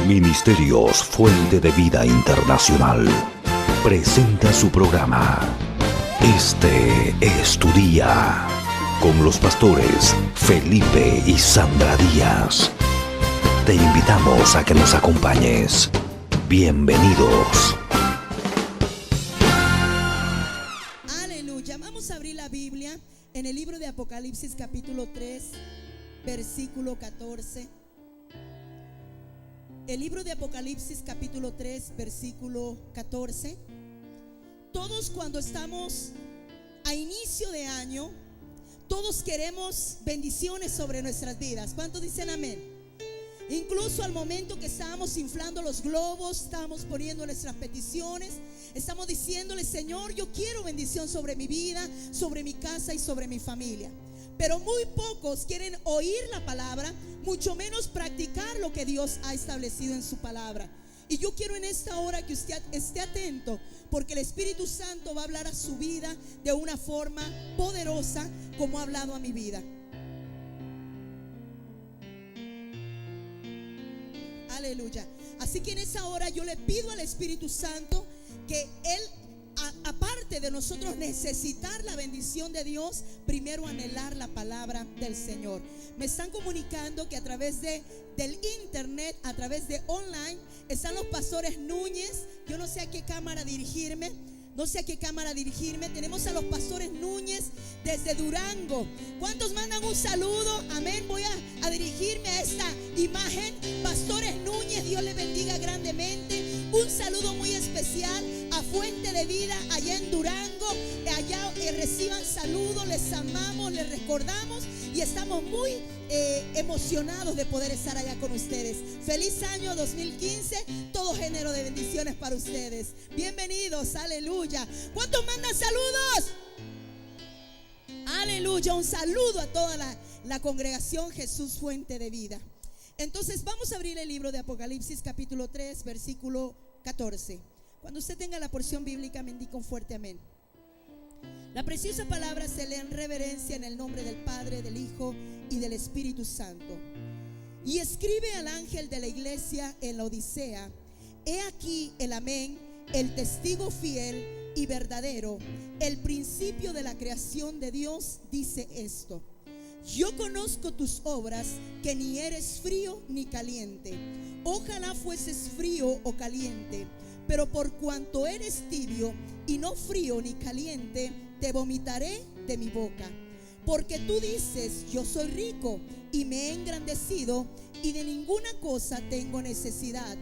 Ministerios Fuente de Vida Internacional presenta su programa Este es tu día, con los pastores Felipe y Sandra Díaz. Te invitamos a que nos acompañes. Bienvenidos. Aleluya. Vamos a abrir la Biblia en el libro de Apocalipsis capítulo 3, versículo 14. El libro de Apocalipsis capítulo 3, versículo 14. Todos cuando estamos a inicio de año, todos queremos bendiciones sobre nuestras vidas. ¿Cuántos dicen amén? Incluso al momento que estábamos inflando los globos, estábamos poniendo nuestras peticiones, estamos diciéndole: Señor, yo quiero bendición sobre mi vida, sobre mi casa y sobre mi familia. Pero muy pocos quieren oír la palabra, mucho menos practicar lo que Dios ha establecido en su palabra. Y yo quiero en esta hora que usted esté atento, porque el Espíritu Santo va a hablar a su vida de una forma poderosa, como ha hablado a mi vida. Aleluya. Así que en esa hora yo le pido al Espíritu Santo que Él, aparte de nosotros necesitar la bendición de Dios, primero anhelar la palabra del Señor. Me están comunicando que a través del internet, a través de online, están los pastores Núñez. Yo no sé a qué cámara dirigirme. Tenemos a los pastores Núñez desde Durango. ¿Cuántos mandan un saludo? Amén. Voy a dirigirme a esta imagen. Pastores Núñez, Dios les bendiga grandemente. Un saludo muy especial a Fuente de Vida allá en Durango. Allá reciban saludos, les amamos, les recordamos y estamos muy emocionados de poder estar allá con ustedes. Feliz año 2015, todo género de bendiciones para ustedes. Bienvenidos, aleluya. ¿Cuántos mandan saludos? Aleluya, un saludo a toda la congregación Jesús Fuente de Vida. Entonces vamos a abrir el libro de Apocalipsis capítulo 3, versículo 14. Cuando usted tenga la porción bíblica, me indica un fuerte amén. La preciosa palabra se lee en reverencia en el nombre del Padre, del Hijo y del Espíritu Santo. Y escribe al ángel de la iglesia en la Odisea: he aquí el amén, el testigo fiel y verdadero, el principio de la creación de Dios, dice esto: yo conozco tus obras, que ni eres frío ni caliente. Ojalá fueses frío o caliente, pero por cuanto eres tibio y no frío ni caliente, te vomitaré de mi boca. Porque tú dices: yo soy rico y me he engrandecido y de ninguna cosa tengo necesidad,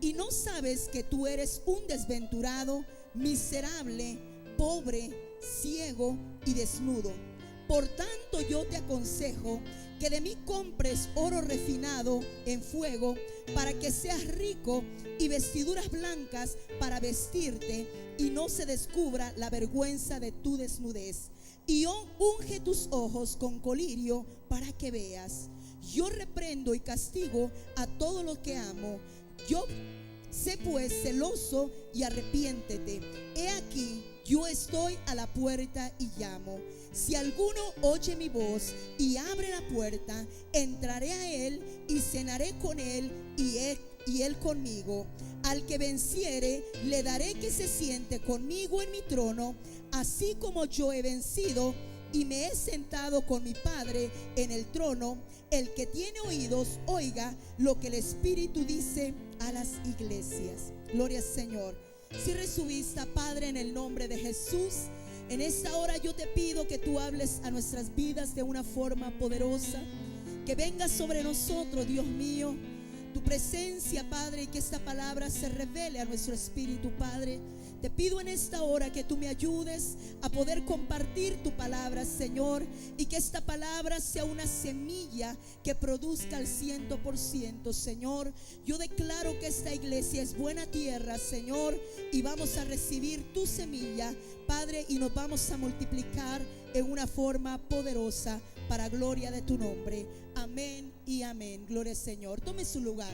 y no sabes que tú eres un desventurado, miserable, pobre, ciego y desnudo. Por tanto yo te aconsejo que de mí compres oro refinado en fuego, para que seas rico, y vestiduras blancas para vestirte, y no se descubra la vergüenza de tu desnudez. Y unge tus ojos con colirio para que veas. Yo reprendo y castigo a todo lo que amo. Yo sé pues celoso y arrepiéntete. He aquí, yo estoy a la puerta y llamo. Si alguno oye mi voz y abre la puerta, entraré a él y cenaré con él y él conmigo. Al que venciere, le daré que se siente conmigo en mi trono, así como yo he vencido y me he sentado con mi Padre en el trono. El que tiene oídos, oiga lo que el Espíritu dice a las iglesias. Gloria al Señor. Cierre su vista, Padre, en el nombre de Jesús. En esta hora yo te pido que tú hables a nuestras vidas de una forma poderosa, que venga sobre nosotros, Dios mío, tu presencia, Padre, y que esta palabra se revele a nuestro espíritu, Padre. Te pido en esta hora que tú me ayudes a poder compartir tu palabra, Señor, y que esta palabra sea una semilla que produzca al 100%, Señor. Yo declaro que esta iglesia es buena tierra, Señor, y vamos a recibir tu semilla, Padre, y nos vamos a multiplicar en una forma poderosa para gloria de tu nombre. Amén y amén. Gloria al Señor. Tome su lugar.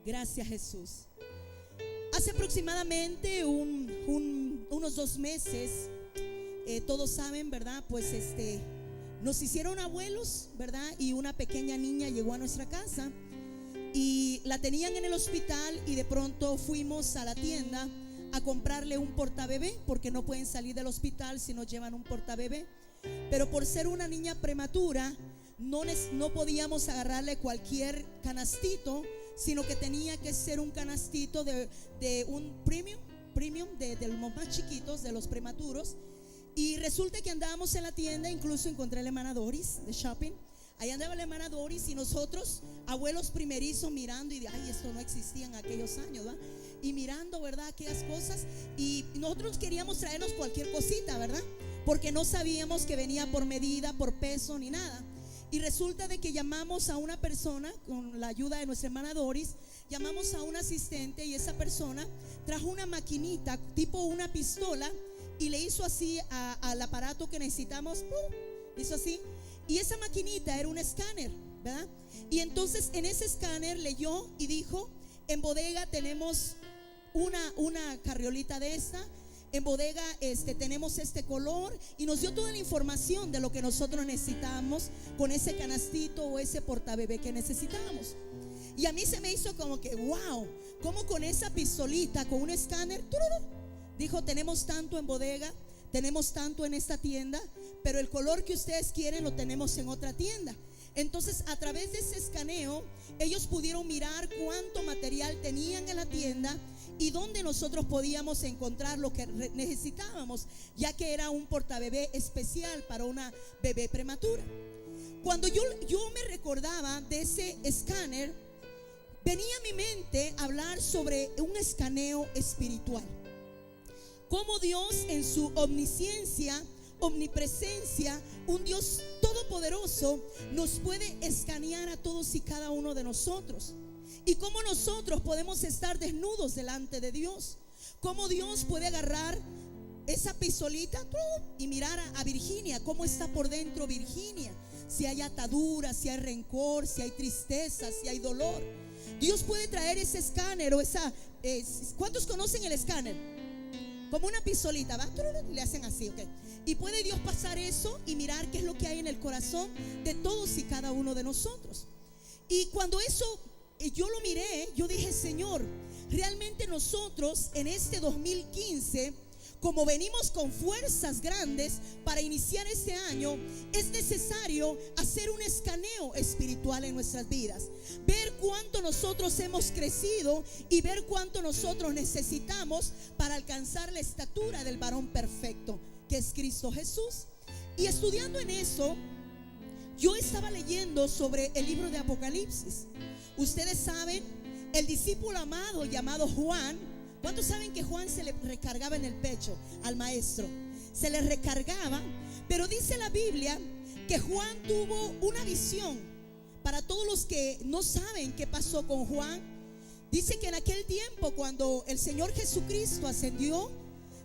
Gracias, Jesús. Hace aproximadamente unos 2 meses, todos saben, ¿verdad? Pues nos hicieron abuelos, ¿verdad? Y una pequeña niña llegó a nuestra casa. y la tenían en el hospital, y de pronto fuimos a la tienda a comprarle un portabebé, porque no pueden salir del hospital si no llevan un portabebé. Pero por ser una niña prematura, no podíamos agarrarle cualquier canastito, sino que tenía que ser un canastito de un premium de los más chiquitos, de los prematuros. Y resulta que andábamos en la tienda, incluso encontré a la hermana Doris de shopping. Ahí andaba la hermana Doris y nosotros, abuelos primerizos, mirando y de, ay, esto no existía en aquellos años, ¿verdad? Y mirando, ¿verdad?, aquellas cosas. Y nosotros queríamos traernos cualquier cosita, ¿verdad? Porque no sabíamos que venía por medida, por peso, ni nada. Y resulta de que llamamos a una persona, con la ayuda de nuestra hermana Doris, llamamos a un asistente, y esa persona trajo una maquinita, tipo una pistola, y le hizo así al aparato que necesitamos, ¡pum!, hizo así. Y esa maquinita era un escáner, ¿verdad? Y entonces en ese escáner leyó y dijo: en bodega tenemos una carriolita de esta, en bodega tenemos este color, y nos dio toda la información de lo que nosotros necesitábamos con ese canastito o ese portabebé que necesitábamos. Y a mí se me hizo como que wow, como con esa pistolita, con un escáner, dijo: tenemos tanto en bodega, tenemos tanto en esta tienda, pero el color que ustedes quieren lo tenemos en otra tienda. Entonces, a través de ese escaneo, ellos pudieron mirar cuánto material tenían en la tienda y dónde nosotros podíamos encontrar lo que necesitábamos, ya que era un portabebé especial para una bebé prematura. Cuando yo me recordaba de ese escáner, venía a mi mente hablar sobre un escaneo espiritual. Cómo Dios, en su omnisciencia, omnipresencia, un Dios todopoderoso, nos puede escanear a todos y cada uno de nosotros. Y cómo nosotros podemos estar desnudos delante de Dios. Cómo Dios puede agarrar esa pistolita y mirar a Virginia, cómo está por dentro Virginia. Si hay ataduras, si hay rencor, si hay tristeza, si hay dolor. Dios puede traer ese escáner o esa... ¿cuántos conocen el escáner? Como una pistolita, ¿va? Le hacen así, ¿ok? Y puede Dios pasar eso y mirar qué es lo que hay en el corazón de todos y cada uno de nosotros. Y cuando eso yo lo miré, yo dije: Señor, realmente nosotros en este 2015, como venimos con fuerzas grandes para iniciar este año, es necesario hacer un escaneo espiritual en nuestras vidas, ver cuánto nosotros hemos crecido y ver cuánto nosotros necesitamos para alcanzar la estatura del varón perfecto, que es Cristo Jesús. Y estudiando en eso, yo estaba leyendo sobre el libro de Apocalipsis. Ustedes saben, el discípulo amado llamado Juan, ¿cuántos saben que Juan se le recargaba en el pecho al maestro? Se le recargaba, pero dice la Biblia que Juan tuvo una visión. Para todos los que no saben qué pasó con Juan, dice que en aquel tiempo, cuando el Señor Jesucristo ascendió,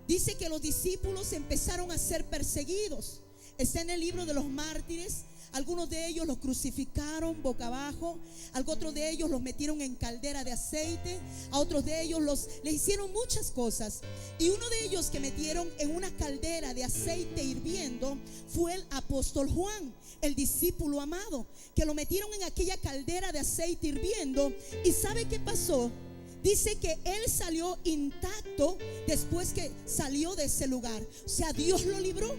dice que los discípulos empezaron a ser perseguidos. Está en el libro de los mártires. Algunos de ellos los crucificaron boca abajo, a otros de ellos los metieron en caldera de aceite, a otros de ellos les hicieron muchas cosas. Y uno de ellos que metieron en una caldera de aceite hirviendo fue el apóstol Juan, el discípulo amado, que lo metieron en aquella caldera de aceite hirviendo. ¿Y sabe qué pasó? Dice que él salió intacto después que salió de ese lugar. O sea, Dios lo libró.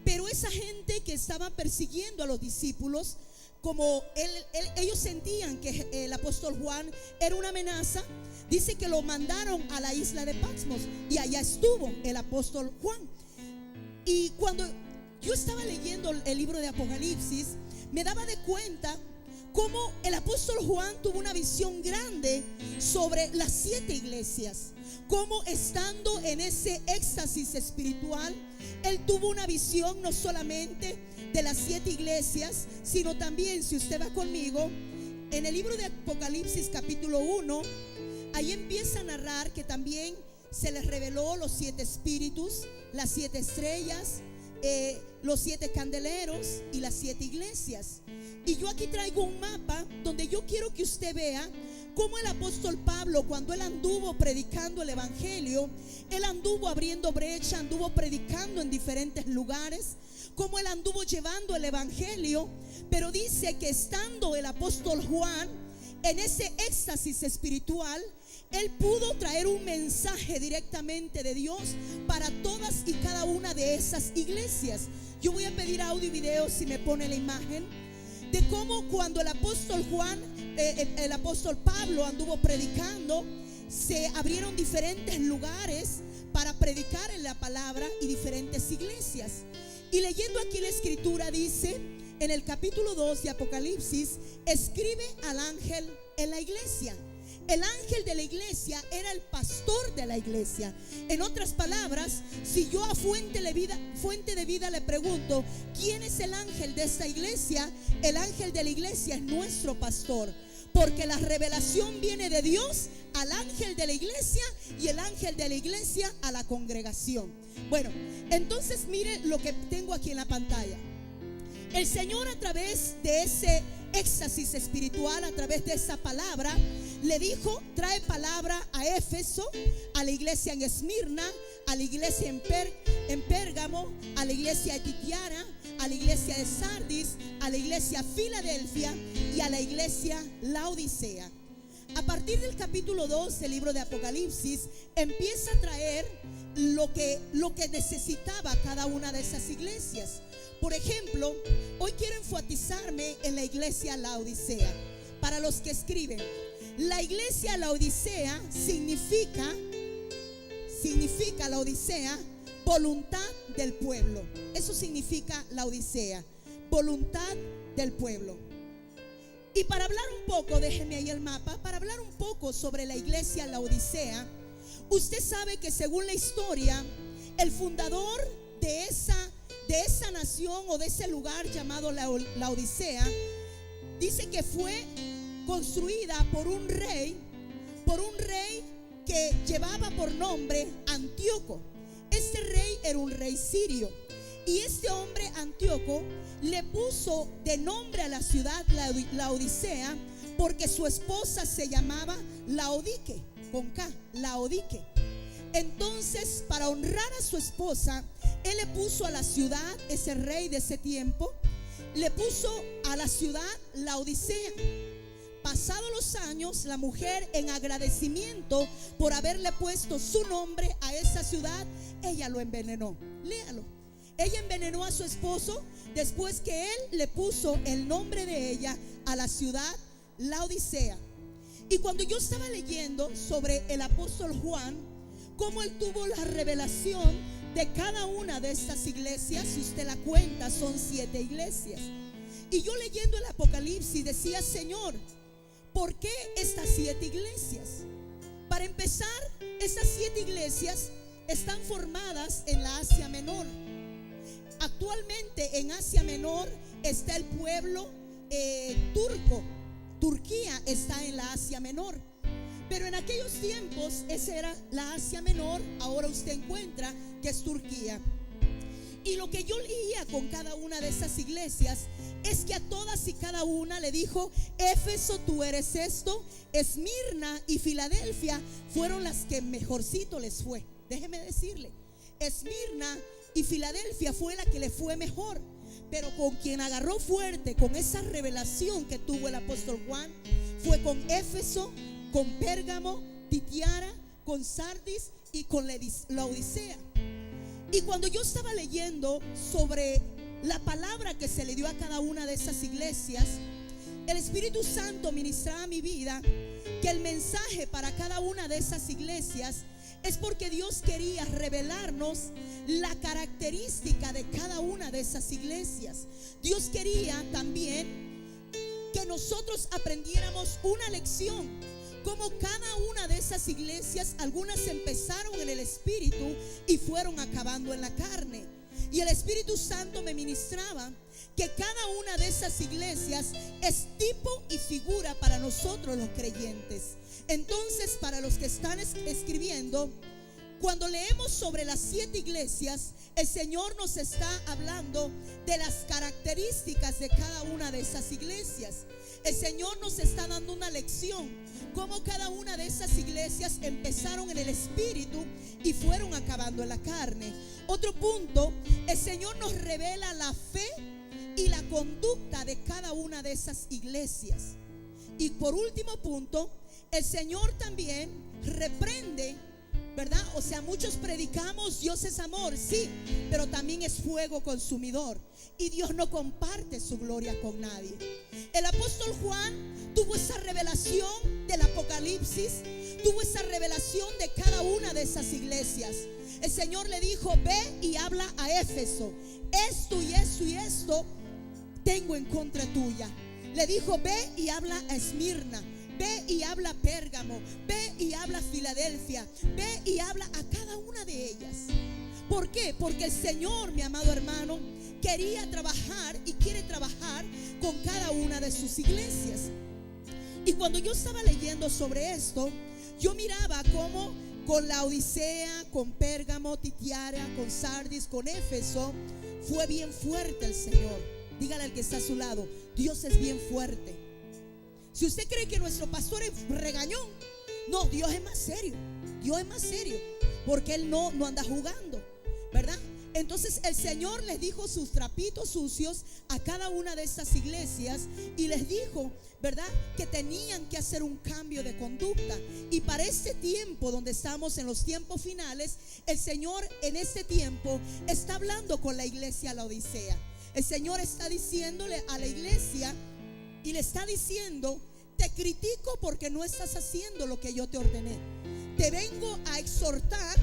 Pero esa gente que estaba persiguiendo a los discípulos, como ellos sentían que el apóstol Juan era una amenaza, dice que lo mandaron a la isla de Patmos, y allá estuvo el apóstol Juan. Y cuando yo estaba leyendo el libro de Apocalipsis, me daba de cuenta cómo el apóstol Juan tuvo una visión grande sobre las 7 iglesias. Cómo estando en ese éxtasis espiritual, él tuvo una visión no solamente de las 7 iglesias, sino también, si usted va conmigo, en el libro de Apocalipsis capítulo 1, ahí empieza a narrar que también se les reveló los 7 espíritus, las 7 estrellas, los 7 candeleros y las 7 iglesias. Y yo aquí traigo un mapa donde yo quiero que usted vea cómo el apóstol Pablo, cuando él anduvo predicando el evangelio, él anduvo abriendo brecha, anduvo predicando en diferentes lugares, cómo él anduvo llevando el evangelio. Pero dice que estando el apóstol Juan en ese éxtasis espiritual, él pudo traer un mensaje directamente de Dios para todas y cada una de esas iglesias. Yo voy a pedir audio y video si me pone la imagen de cómo cuando el apóstol el apóstol Pablo anduvo predicando, se abrieron diferentes lugares para predicar en la palabra y diferentes iglesias. Y leyendo aquí la escritura dice en el capítulo 2 de Apocalipsis, escribe al ángel en la iglesia. El ángel de la iglesia era el pastor de la iglesia. En otras palabras, si yo a fuente de vida le pregunto, ¿quién es el ángel de esta iglesia? El ángel de la iglesia es nuestro pastor, porque la revelación viene de Dios al ángel de la iglesia y el ángel de la iglesia a la congregación. Bueno, entonces mire lo que tengo aquí en la pantalla. El Señor, a través de ese éxtasis espiritual, a través de esa palabra, le dijo: trae palabra a Éfeso, a la iglesia en Esmirna, a la iglesia en Pérgamo, a la iglesia de Titiana, a la iglesia de Sardis, a la iglesia Filadelfia y a la iglesia Laodicea. A partir del capítulo 2 del libro de Apocalipsis, empieza a traer lo que necesitaba cada una de esas iglesias. Por ejemplo, hoy quiero enfatizarme en la iglesia Laodicea. Para los que escriben, la iglesia Laodicea significa Laodicea, voluntad del pueblo. Eso significa Laodicea, voluntad del pueblo. Y para hablar un poco, déjenme ahí el mapa, para hablar un poco sobre la iglesia Laodicea, usted sabe que según la historia, el fundador de esa nación o de ese lugar llamado Laodicea, dice que fue construida por un rey que llevaba por nombre Antíoco. Este rey era un rey sirio, y este hombre Antíoco le puso de nombre a la ciudad Laodicea porque su esposa se llamaba Laodique, con K, Laodique. Entonces, para honrar a su esposa, él le puso a la ciudad, ese rey de ese tiempo, le puso a la ciudad Laodicea. Pasados los años, la mujer, en agradecimiento por haberle puesto su nombre a esa ciudad, ella lo envenenó. Léalo. Ella envenenó a su esposo después que él le puso el nombre de ella a la ciudad Laodicea. Y cuando yo estaba leyendo sobre el apóstol Juan, cómo él tuvo la revelación de cada una de estas iglesias, si usted la cuenta, son 7 iglesias. Y yo leyendo el Apocalipsis decía: Señor, ¿por qué estas 7 iglesias? Para empezar, estas 7 iglesias están formadas en la Asia Menor. Actualmente en Asia Menor está el pueblo turco. Turquía está en la Asia Menor. Pero en aquellos tiempos esa era la Asia Menor. Ahora usted encuentra que es Turquía. Y lo que yo leía con cada una de esas iglesias es que a todas y cada una le dijo: Éfeso, tú eres esto. Esmirna y Filadelfia fueron las que mejorcito les fue. Déjeme decirle, Esmirna y Filadelfia fue la que le fue mejor. Pero con quien agarró fuerte con esa revelación que tuvo el apóstol Juan fue con Éfeso, con Pérgamo, Titiana, con Sardis y con Laodicea. Y cuando yo estaba leyendo sobre la palabra que se le dio a cada una de esas iglesias, el Espíritu Santo ministraba a mi vida que el mensaje para cada una de esas iglesias es porque Dios quería revelarnos la característica de cada una de esas iglesias. Dios quería también que nosotros aprendiéramos una lección. Como cada una de esas iglesias, algunas empezaron en el Espíritu y fueron acabando en la carne. Y el Espíritu Santo me ministraba que cada una de esas iglesias es tipo y figura para nosotros los creyentes. Entonces, para los que están escribiendo, cuando leemos sobre las 7 iglesias, el Señor nos está hablando de las características de cada una de esas iglesias. El Señor nos está dando una lección, cómo cada una de esas iglesias empezaron en el Espíritu y fueron acabando en la carne. Otro punto, el Señor nos revela la fe y la conducta de cada una de esas iglesias. Y por último punto, el Señor también reprende, ¿verdad? O sea, muchos predicamos Dios es amor, sí, pero también es fuego consumidor. Y Dios no comparte su gloria con nadie. El apóstol Juan tuvo esa revelación del Apocalipsis, tuvo esa revelación de cada una de esas iglesias. El Señor le dijo: ve y habla a Éfeso, esto y esto y esto tengo en contra tuya. Le dijo: ve y habla a Esmirna, ve y habla a Pérgamo, ve y habla a Filadelfia, ve y habla a cada una de ellas. ¿Por qué? Porque el Señor, mi amado hermano, quería trabajar y quiere trabajar con cada una de sus iglesias. Y cuando yo estaba leyendo sobre esto, yo miraba cómo con la Odisea, con Pérgamo, Titiara, con Sardis, con Éfeso, fue bien fuerte el Señor. Dígale al que está a su lado: Dios es bien fuerte. Si usted cree que nuestro pastor es regañón, no, Dios es más serio. Dios es más serio, porque Él no anda jugando, ¿verdad? Entonces el Señor les dijo sus trapitos sucios a cada una de estas iglesias y les dijo, ¿verdad?, que tenían que hacer un cambio de conducta. Y para este tiempo donde estamos en los tiempos finales, el Señor en este tiempo está hablando con la iglesia la Odisea. El Señor está diciéndole a la iglesia y le está diciendo: te critico porque no estás haciendo lo que yo te ordené. Te vengo a exhortar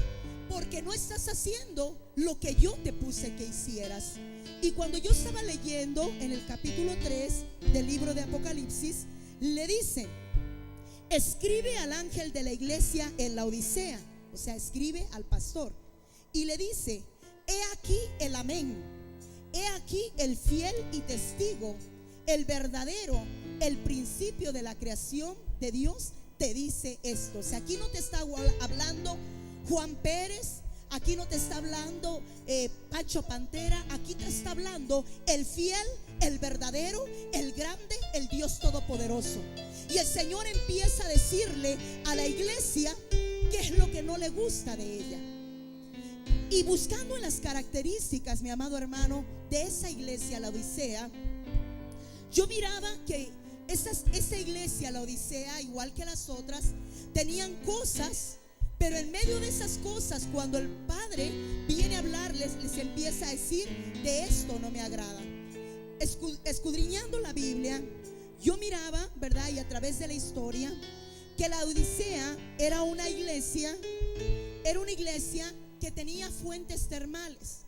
porque no estás haciendo lo que yo te puse que hicieras. Y cuando yo estaba leyendo en el capítulo 3 del libro de Apocalipsis, le dice: escribe al ángel de la iglesia en la Odisea. O sea, escribe al pastor. Y le dice: he aquí el amén, he aquí el fiel y testigo, el verdadero, el principio de la creación de Dios, te dice esto. O sea, aquí no te está hablando Juan Pérez, aquí no te está hablando Pacho Pantera, aquí te está hablando el fiel, el verdadero, el grande, el Dios todopoderoso. Y el Señor empieza a decirle a la iglesia qué es lo que no le gusta de ella. Y buscando en las características, mi amado hermano, de esa iglesia, la Odisea, yo miraba que esta iglesia, la Odisea, igual que las otras, tenían cosas. Pero en medio de esas cosas, cuando el Padre viene a hablarles, les empieza a decir: de esto no me agrada. Escudriñando la Biblia, yo miraba, ¿verdad?, y a través de la historia, que la Odisea era una iglesia que tenía fuentes termales.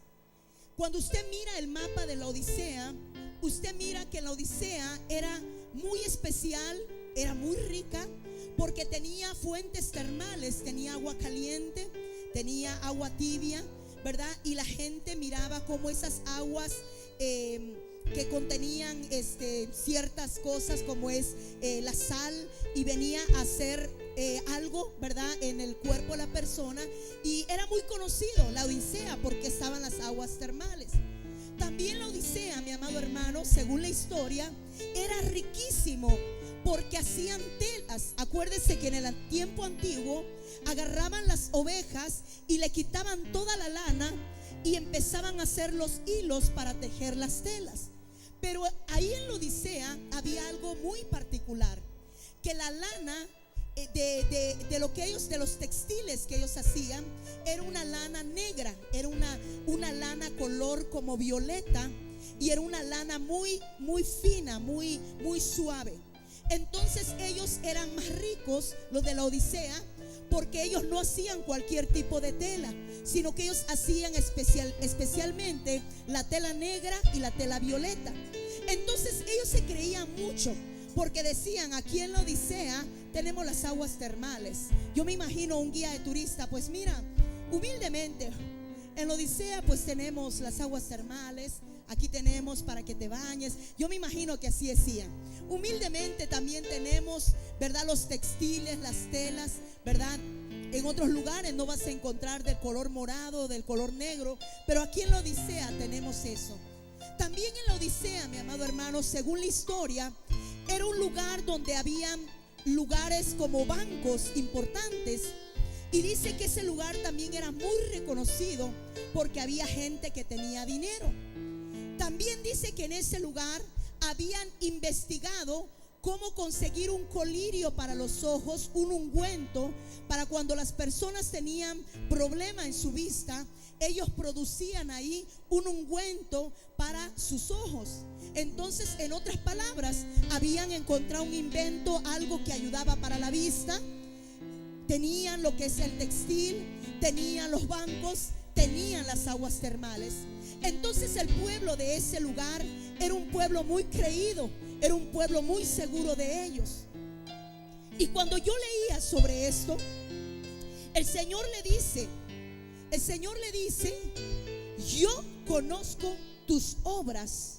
Cuando usted mira el mapa de la Odisea, usted mira que la Odisea era muy especial, era muy rica, porque tenía fuentes termales, tenía agua caliente, tenía agua tibia, ¿verdad? Y la gente miraba cómo esas aguas que contenían ciertas cosas, como es la sal, y venía a hacer algo, ¿verdad?, en el cuerpo de la persona. Y era muy conocido la Odisea porque estaban las aguas termales. También la Odisea, mi amado hermano, según la historia, era riquísimo, porque hacían telas. Acuérdese que en el tiempo antiguo agarraban las ovejas y le quitaban toda la lana y empezaban a hacer los hilos para tejer las telas. Pero ahí en la Odisea había algo muy particular, que la lana de lo que ellos, de los textiles que ellos hacían, era una lana negra, era una lana color como violeta, y era una lana muy, muy fina, muy, muy suave. Entonces ellos eran más ricos, los de la Odisea, porque ellos no hacían cualquier tipo de tela, sino que ellos hacían especialmente la tela negra y la tela violeta. Entonces ellos se creían mucho, porque decían: aquí en la Odisea tenemos las aguas termales. Yo me imagino un guía de turista: pues mira, humildemente, en la Odisea pues tenemos las aguas termales, aquí tenemos para que te bañes. Yo me imagino que así decían. Humildemente también tenemos, ¿verdad?, los textiles, las telas, ¿verdad? En otros lugares no vas a encontrar del color morado, del color negro, pero aquí en la Odisea tenemos eso. También en la Odisea, mi amado hermano, según la historia, era un lugar donde habían lugares como bancos importantes. Y dice que ese lugar también era muy reconocido porque había gente que tenía dinero. También dice que en ese lugar habían investigado cómo conseguir un colirio para los ojos, un ungüento para cuando las personas tenían problema en su vista. Ellos producían ahí un ungüento para sus ojos. Entonces, en otras palabras, habían encontrado un invento, algo que ayudaba para la vista. Tenían lo que es el textil, tenían los bancos, tenían las aguas termales. Entonces el pueblo de ese lugar era un pueblo muy creído, era un pueblo muy seguro de ellos. Y cuando yo leía sobre esto, el Señor le dice, yo conozco tus obras.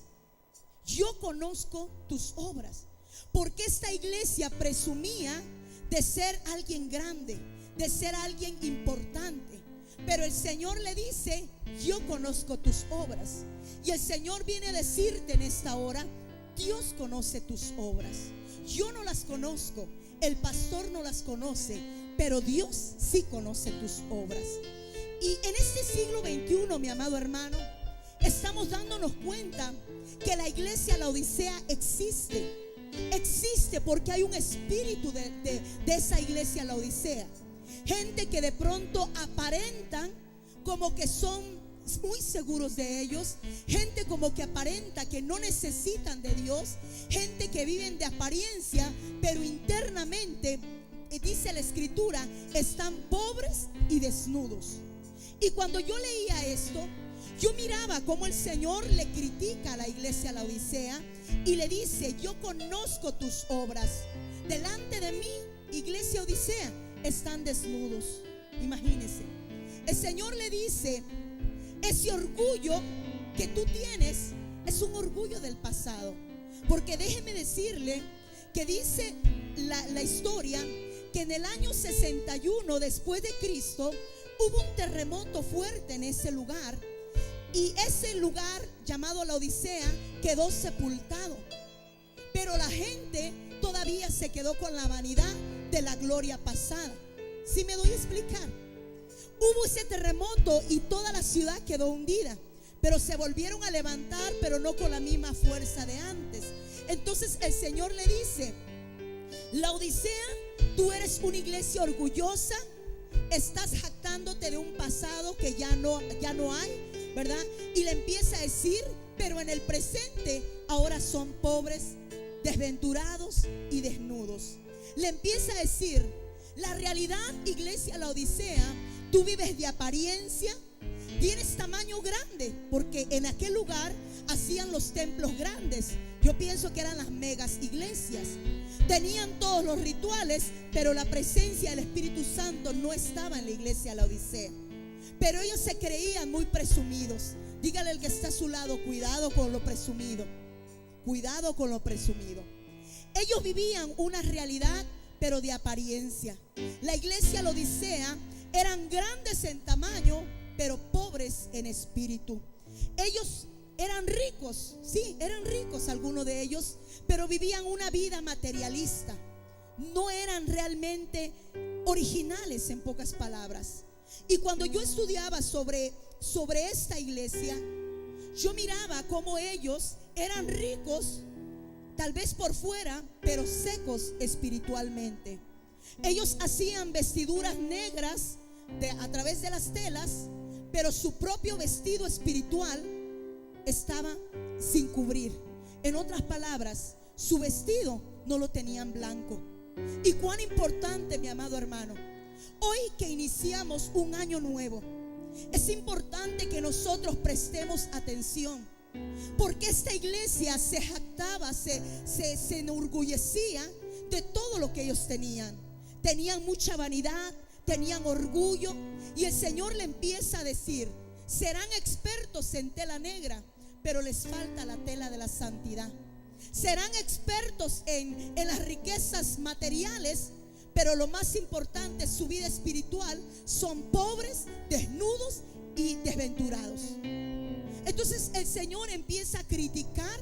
Yo conozco tus obras. Porque esta iglesia presumía de ser alguien grande, de ser alguien importante. Pero el Señor le dice, yo conozco tus obras. Y el Señor viene a decirte en esta hora, Dios conoce tus obras. Yo no las conozco, el pastor no las conoce, pero Dios sí conoce tus obras. Y en este siglo XXI, mi amado hermano, estamos dándonos cuenta que la iglesia Laodicea existe. Existe porque hay un espíritu de esa iglesia Laodicea. Gente que de pronto aparentan como que son muy seguros de ellos. Gente como que aparenta que no necesitan de Dios. Gente que viven de apariencia, pero internamente, dice la escritura, están pobres y desnudos. Y cuando yo leía esto, yo miraba cómo el Señor le critica a la iglesia Laodicea y le dice, yo conozco tus obras. Delante de mí, iglesia Odisea, están desnudos. Imagínense. El Señor le dice, ese orgullo que tú tienes es un orgullo del pasado. Porque déjeme decirle que dice la historia que en el año 61 después de Cristo hubo un terremoto fuerte en ese lugar. Y ese lugar llamado la Odisea quedó sepultado. Pero la gente todavía se quedó con la vanidad de la gloria pasada. ¿Sí me doy a explicar? Hubo ese terremoto y toda la ciudad quedó hundida, pero se volvieron a levantar, pero no con la misma fuerza de antes. Entonces el Señor le dice, la Odisea, tú eres una iglesia orgullosa, estás jactándote de un pasado que ya no hay, ¿verdad? Y le empieza a decir, pero en el presente ahora son pobres, desventurados y desnudos. Le empieza a decir, la realidad, iglesia Laodicea, tú vives de apariencia, tienes tamaño grande, porque en aquel lugar hacían los templos grandes. Yo pienso que eran las megas iglesias. Tenían todos los rituales, pero la presencia del Espíritu Santo no estaba en la iglesia Laodicea. Pero ellos se creían muy presumidos. Dígale al que está a su lado, cuidado con lo presumido. Cuidado con lo presumido. Ellos vivían una realidad, pero de apariencia. La iglesia Laodicea eran grandes en tamaño, pero pobres en espíritu. Ellos eran ricos, sí, eran ricos algunos de ellos, pero vivían una vida materialista. No eran realmente originales, en pocas palabras. Y cuando yo estudiaba sobre esta iglesia, yo miraba cómo ellos eran ricos, tal vez por fuera, pero secos espiritualmente. Ellos hacían vestiduras negras a través de las telas, pero su propio vestido espiritual estaba sin cubrir. En otras palabras, su vestido no lo tenían blanco. Y cuán importante, mi amado hermano, hoy que iniciamos un año nuevo, es importante que nosotros prestemos atención, porque esta iglesia se jactaba, se enorgullecía de todo lo que ellos tenían. Tenían mucha vanidad, tenían orgullo. Y el Señor le empieza a decir, serán expertos en tela negra, pero les falta la tela de la santidad. Serán expertos en las riquezas materiales, pero lo más importante, su vida espiritual, son pobres, desnudos y desventurados. Entonces el Señor empieza a criticar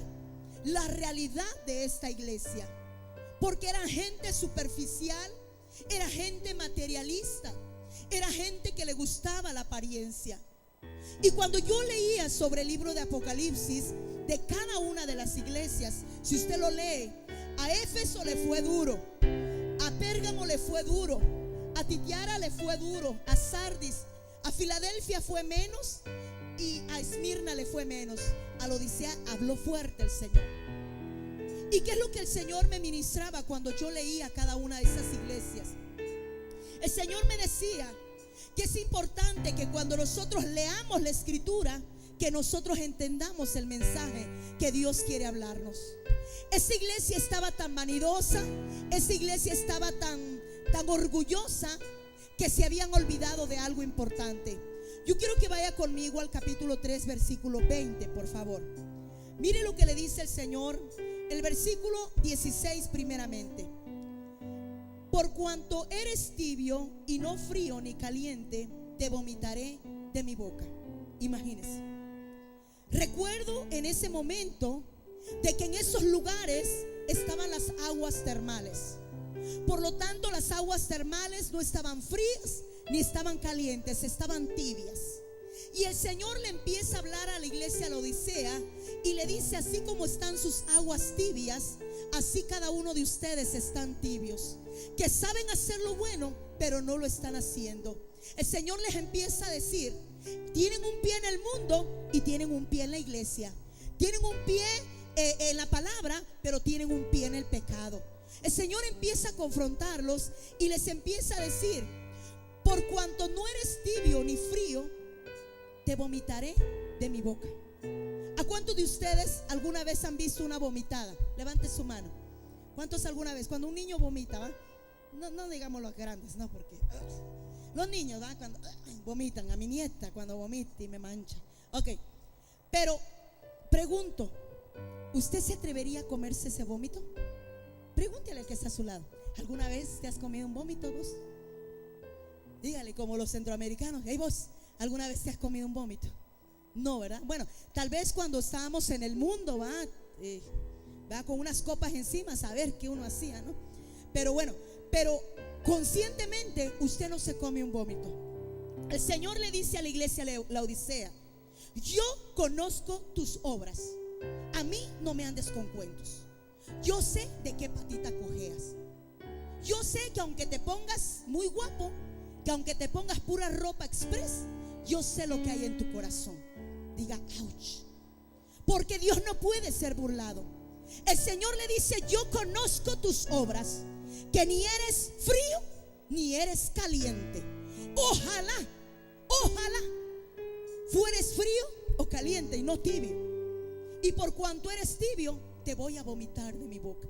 la realidad de esta iglesia, porque eran gente superficial, era gente materialista, era gente que le gustaba la apariencia. Y cuando yo leía sobre el libro de Apocalipsis, de cada una de las iglesias, si usted lo lee, a Éfeso Éfeso le fue duro, a Pérgamo le fue duro, a Titiara le fue duro, a Sardis, a Filadelfia fue menos y a Esmirna le fue menos. A la Odisea habló fuerte el Señor. ¿Y qué es lo que el Señor me ministraba cuando yo leía cada una de esas iglesias? El Señor me decía que es importante que cuando nosotros leamos la escritura, que nosotros entendamos el mensaje que Dios quiere hablarnos. Esa iglesia estaba tan vanidosa, esa iglesia estaba tan orgullosa, que se habían olvidado de algo importante. Yo quiero que vaya conmigo al capítulo 3, versículo 20, por favor. Mire lo que le dice el Señor, el versículo 16 primeramente. Por cuanto eres tibio y no frío ni caliente, te vomitaré de mi boca. Imagínense. Recuerdo en ese momento de que en esos lugares estaban las aguas termales. Por lo tanto, las aguas termales no estaban frías ni estaban calientes, estaban tibias. Y el Señor le empieza a hablar a la iglesia de la Odisea y le dice: así como están sus aguas tibias, así cada uno de ustedes están tibios, que saben hacer lo bueno, pero no lo están haciendo. El Señor les empieza a decir: tienen un pie en el mundo y tienen un pie en la iglesia. Tienen un pie en la palabra, pero tienen un pie en el pecado. El Señor empieza a confrontarlos y les empieza a decir: por cuanto no eres tibio ni frío, te vomitaré de mi boca. ¿A cuántos de ustedes alguna vez han visto una vomitada? Levante su mano. ¿Cuántos alguna vez? Cuando un niño vomita, ¿va? No digamos los grandes, no, porque los niños, ¿va? Cuando vomitan, a mi nieta cuando vomita y me mancha. Ok, pero pregunto, ¿usted se atrevería a comerse ese vómito? Pregúntale al que está a su lado: ¿alguna vez te has comido un vómito vos? Dígale, como los centroamericanos: hey vos, ¿alguna vez te has comido un vómito? No, ¿verdad? Bueno, tal vez cuando estábamos en el mundo, va con unas copas encima, a saber qué uno hacía, ¿no? Pero bueno, pero conscientemente usted no se come un vómito. El Señor le dice a la iglesia de la Odisea: yo conozco tus obras, a mí no me andes con cuentos. Yo sé de qué patita cojeas. Yo sé que aunque te pongas muy guapo, que aunque te pongas pura ropa express, yo sé lo que hay en tu corazón. Diga ouch. Porque Dios no puede ser burlado. El Señor le dice: yo conozco tus obras, que ni eres frío ni eres caliente. Ojalá fueres frío o caliente y no tibio. Y por cuanto eres tibio, te voy a vomitar de mi boca.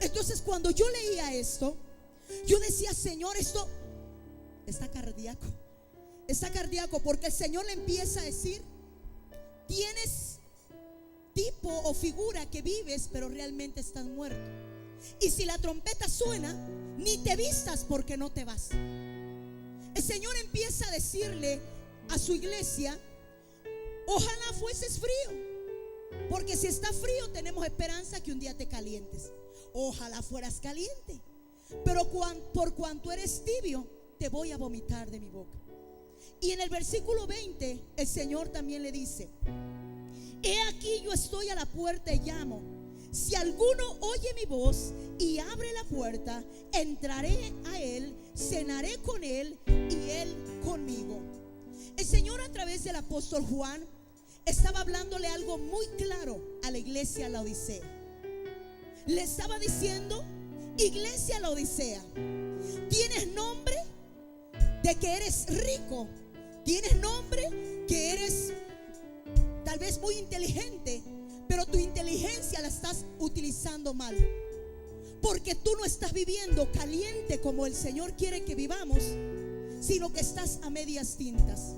Entonces, cuando yo leía esto, yo decía: Señor, esto está cardíaco. Está cardíaco, porque el Señor le empieza a decir: tienes tipo o figura que vives, pero realmente estás muerto. Y si la trompeta suena, ni te vistas, porque no te vas. El Señor empieza a decirle a su iglesia: ojalá fueses frío, porque si está frío tenemos esperanza que un día te calientes. Ojalá fueras caliente, pero por cuanto eres tibio, te voy a vomitar de mi boca. Y en el versículo 20 el Señor también le dice: he aquí, yo estoy a la puerta y llamo. Si alguno oye mi voz y abre la puerta, entraré a él, cenaré con él y él conmigo. El Señor, a través del apóstol Juan, estaba hablándole algo muy claro a la iglesia de la Odisea. Le estaba diciendo: iglesia de la Odisea, tienes nombre de que eres rico, tienes nombre que eres tal vez muy inteligente, pero tu inteligencia la estás utilizando mal, porque tú no estás viviendo caliente como el Señor quiere que vivamos, sino que estás a medias tintas.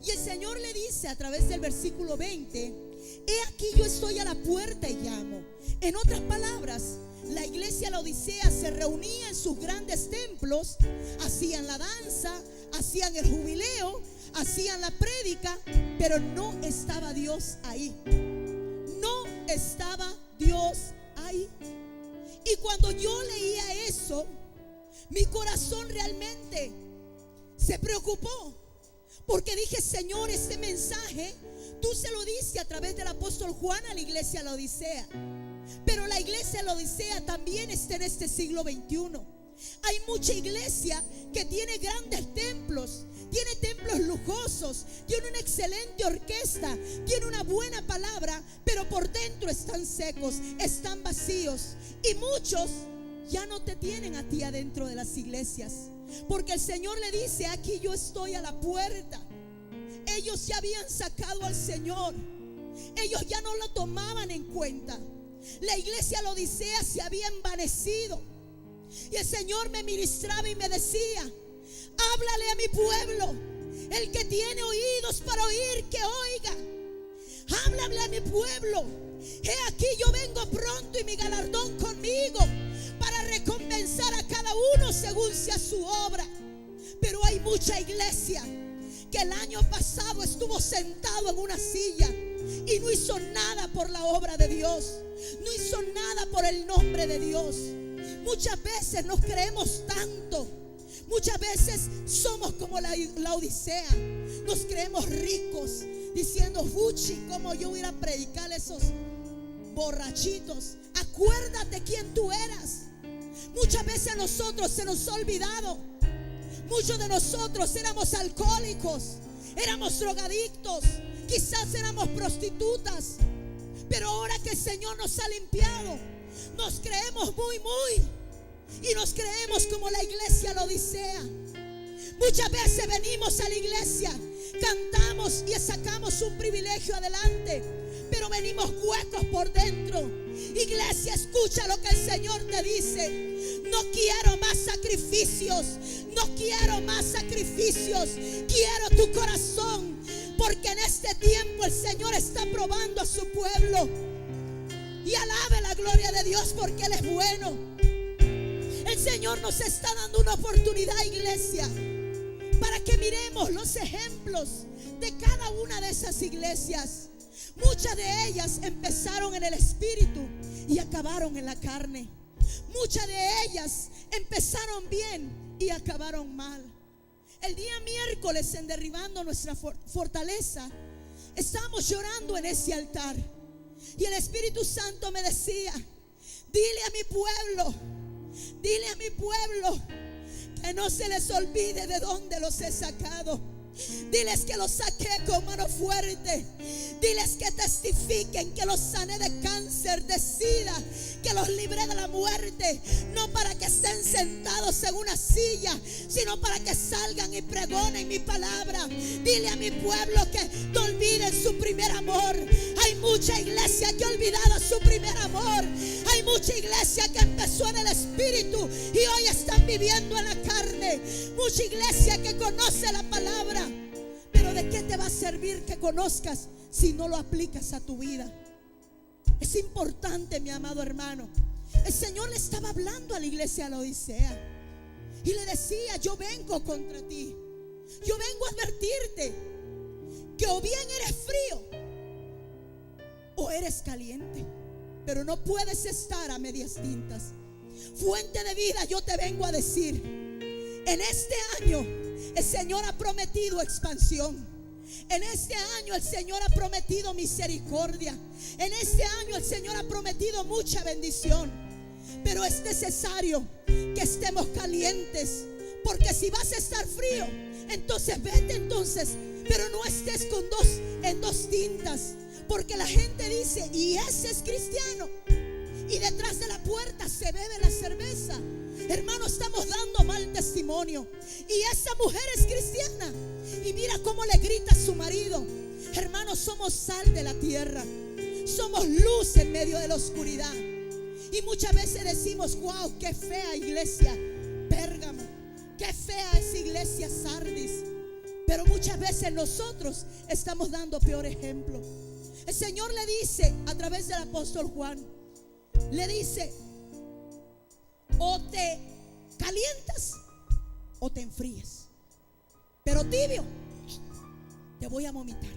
Y el Señor le dice a través del versículo 20: he aquí, yo estoy a la puerta y llamo. En otras palabras, la iglesia de la Odisea se reunía en sus grandes templos, hacían la danza, hacían el jubileo, hacían la prédica, pero no estaba Dios ahí. No estaba Dios ahí. Y cuando yo leía eso, mi corazón realmente se preocupó, porque dije: Señor, este mensaje tú se lo diste a través del apóstol Juan a la iglesia de la Odisea. Pero la iglesia de la Odisea también está en este siglo XXI. Hay mucha iglesia que tiene grandes templos, tiene templos lujosos, tiene una excelente orquesta, tiene una buena palabra, pero por dentro están secos, están vacíos. Y muchos ya no te tienen a ti adentro de las iglesias, porque el Señor le dice: aquí yo estoy a la puerta. Ellos ya habían sacado al Señor, ellos ya no lo tomaban en cuenta. La iglesia de la Odisea se había envanecido. Y el Señor me ministraba y me decía: háblale a mi pueblo, el que tiene oídos para oír, que oiga. Háblale a mi pueblo. He aquí yo vengo pronto y mi galardón conmigo, para recompensar a cada uno según sea su obra. Pero hay mucha iglesia que el año pasado estuvo sentado en una silla y no hizo nada por la obra de Dios, no hizo nada por el nombre de Dios. Muchas veces nos creemos tanto, muchas veces somos como la Odisea, nos creemos ricos, diciendo: fuchi, como yo voy a predicar a esos borrachitos. Acuérdate quién tú eras. Muchas veces a nosotros se nos ha olvidado. Muchos de nosotros éramos alcohólicos, éramos drogadictos, quizás éramos prostitutas. Pero ahora que el Señor nos ha limpiado, nos creemos muy y nos creemos como la iglesia de la Odisea. Muchas veces venimos a la iglesia, cantamos y sacamos un privilegio adelante, pero venimos huecos por dentro. Iglesia, escucha lo que el Señor te dice: no quiero más sacrificios, no quiero más sacrificios, quiero tu corazón, porque en este tiempo el Señor está probando a su pueblo. Y alabe la gloria de Dios, porque Él es bueno. El Señor nos está dando una oportunidad, iglesia, para que miremos los ejemplos de cada una de esas iglesias. Muchas de ellas empezaron en el espíritu y acabaron en la carne. Muchas de ellas empezaron bien y acabaron mal. El día miércoles, en Derribando Nuestra Fortaleza, estábamos llorando en ese altar. Y el Espíritu Santo me decía: dile a mi pueblo que no se les olvide de dónde los he sacado. Diles que los saqué con mano fuerte. Diles que testifiquen que los sané de cáncer, de sida, que los libré de la muerte. No para que estén sentados en una silla, sino para que salgan y pregonen mi palabra. Dile a mi pueblo que no olviden su primer amor. Hay mucha iglesia que ha olvidado su primer amor. Hay mucha iglesia que empezó en el espíritu y hoy están viviendo en la carne. Mucha iglesia que conoce la palabra. Pero ¿de qué te va a servir que conozcas si no lo aplicas a tu vida? Es importante, mi amado hermano. El Señor le estaba hablando a la iglesia de la Odisea y le decía: yo vengo contra ti, yo vengo a advertirte que o bien eres frío o eres caliente, pero no puedes estar a medias tintas. Fuente de vida, yo te vengo a decir: en este año el Señor ha prometido expansión. En este año el Señor ha prometido misericordia. En este año el Señor ha prometido mucha bendición. Pero es necesario que estemos calientes, porque si vas a estar frío, entonces vete entonces, pero no estés en dos tintas. Porque la gente dice: y ese es cristiano, y detrás de la puerta se bebe la cerveza. Hermano, estamos dando mal testimonio. Y esa mujer es cristiana y mira cómo le grita a su marido. Hermano, somos sal de la tierra, somos luz en medio de la oscuridad. Y muchas veces decimos: wow, qué fea iglesia Pérgamo, qué fea es iglesia Sardis. Pero muchas veces nosotros estamos dando peor ejemplo. El Señor le dice a través del apóstol Juan, le dice: o te calientas o te enfrías, pero tibio te voy a vomitar.